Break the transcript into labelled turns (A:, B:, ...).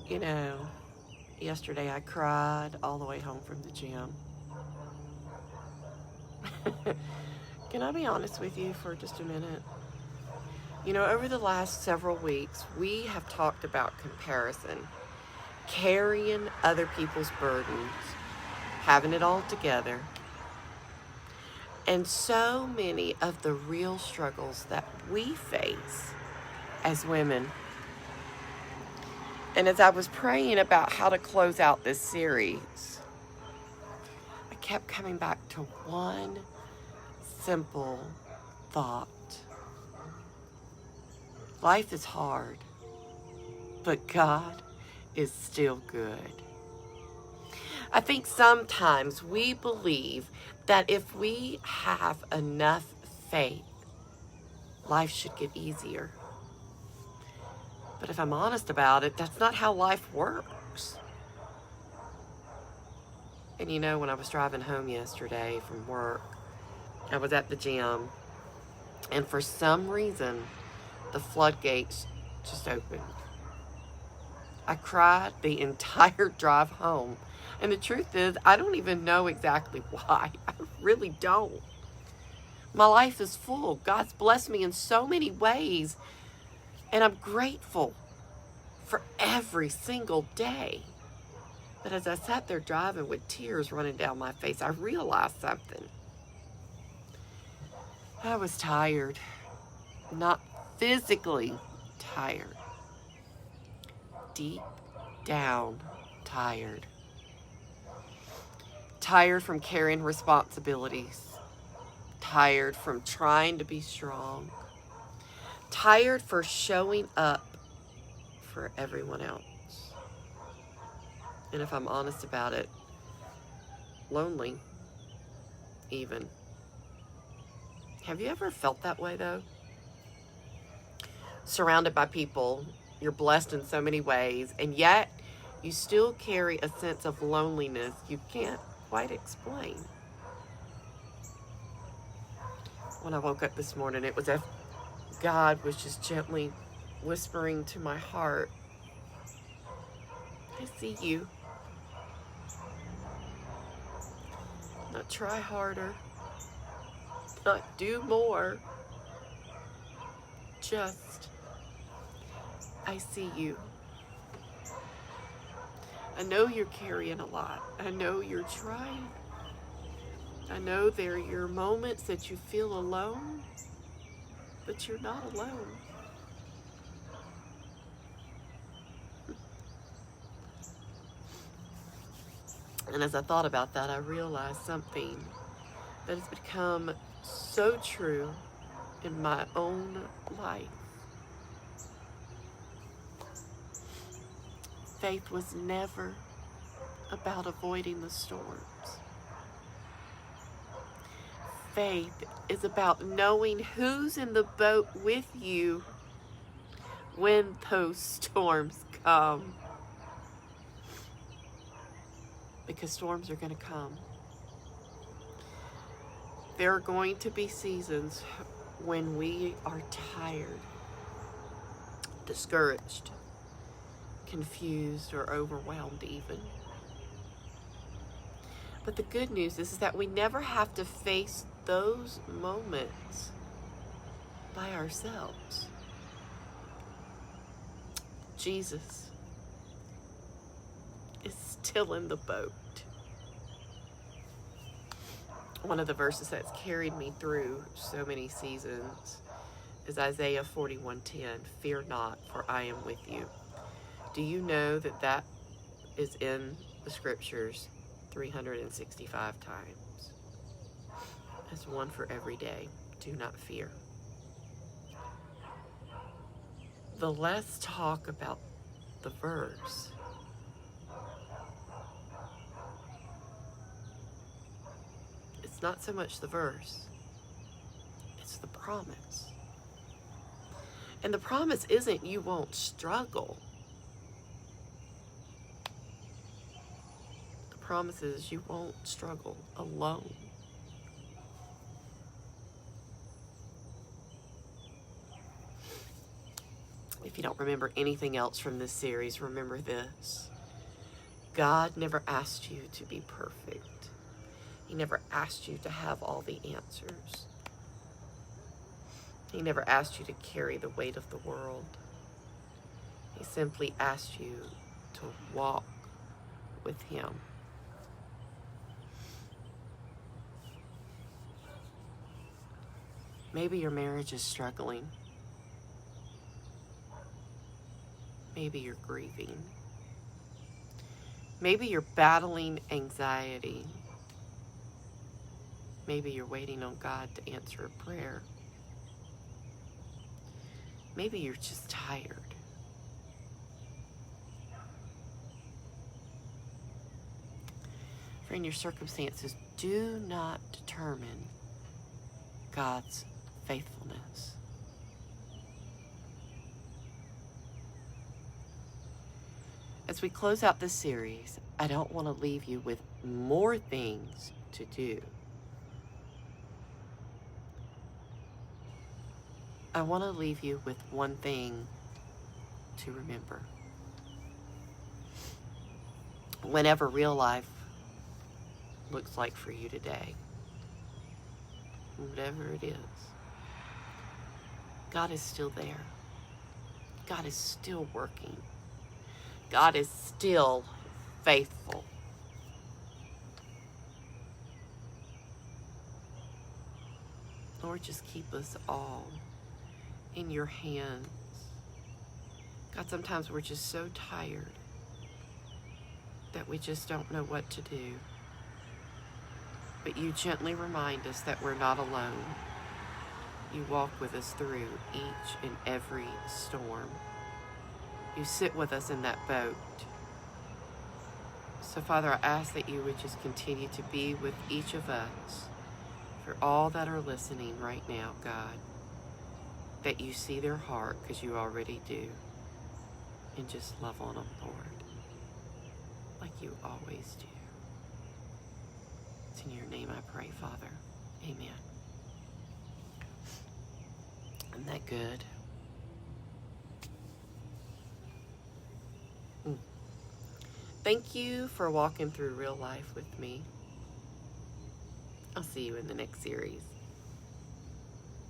A: You know, yesterday I cried all the way home from the gym. Can I be honest with you for just a minute? You know, over the last several weeks, we have talked about comparison, carrying other people's burdens, having it all together, and so many of the real struggles that we face as women. And as I was praying about how to close out this series, I kept coming back to one simple thought. Life is hard, but God is still good. I think sometimes we believe that if we have enough faith, life should get easier. But if I'm honest about it, that's not how life works. And you know, when I was driving home yesterday from work, I was at the gym, and for some reason, the floodgates just opened. I cried the entire drive home. And the truth is, I don't even know exactly why. I really don't. My life is full. God's blessed me in so many ways. And I'm grateful for every single day. But as I sat there driving with tears running down my face, I realized something. I was tired. Not physically tired. Deep down tired. Tired from carrying responsibilities. Tired from trying to be strong. Tired for showing up for everyone else. And if I'm honest about it, lonely, even. Have you ever felt that way, though? Surrounded by people, you're blessed in so many ways, and yet you still carry a sense of loneliness you can't quite explain. When I woke up this morning, it was as if God was just gently whispering to my heart, I see you. Not try harder, not do more, just, I see you. I know you're carrying a lot. I know you're trying. I know there are your moments that you feel alone, but you're not alone. And as I thought about that, I realized something that has become so true in my own life. Faith was never about avoiding the storms. Faith is about knowing who's in the boat with you when those storms come. Because storms are going to come. There are going to be seasons when we are tired, discouraged, confused, or overwhelmed even. But the good news is that we never have to face those moments by ourselves. Jesus is still in the boat. One of the verses that's carried me through so many seasons is Isaiah 41:10. Fear not, for I am with you. Do you know that that is in the scriptures 365 times? That's one for every day. Do not fear. The less talk about the verse, it's not so much the verse, it's the promise. And the promise isn't you won't struggle. The promise is you won't struggle alone. If If you don't remember anything else from this series, remember this. God never asked you to be perfect. He never asked you to have all the answers. He never asked you to carry the weight of the world. He simply asked you to walk with him. Maybe your marriage is struggling. Maybe you're grieving. Maybe you're battling anxiety. Maybe you're waiting on God to answer a prayer. Maybe you're just tired. Friend, your circumstances do not determine God's faithfulness. As we close out this series, I don't want to leave you with more things to do. I want to leave you with one thing to remember. Whenever real life looks like for you today, whatever it is, God is still there. God is still working. God is still faithful. Lord, just keep us all in your hands. God, sometimes we're just so tired that we just don't know what to do. But you gently remind us that we're not alone. You walk with us through each and every storm. You sit with us in that boat. So, Father, I ask that you would just continue to be with each of us, for all that are listening right now, God, that you see their heart, because you already do, and just love on them, Lord, like you always do. It's in your name I pray, Father. Amen. Isn't that good? Thank you for walking through real life with me. I'll see you in the next series.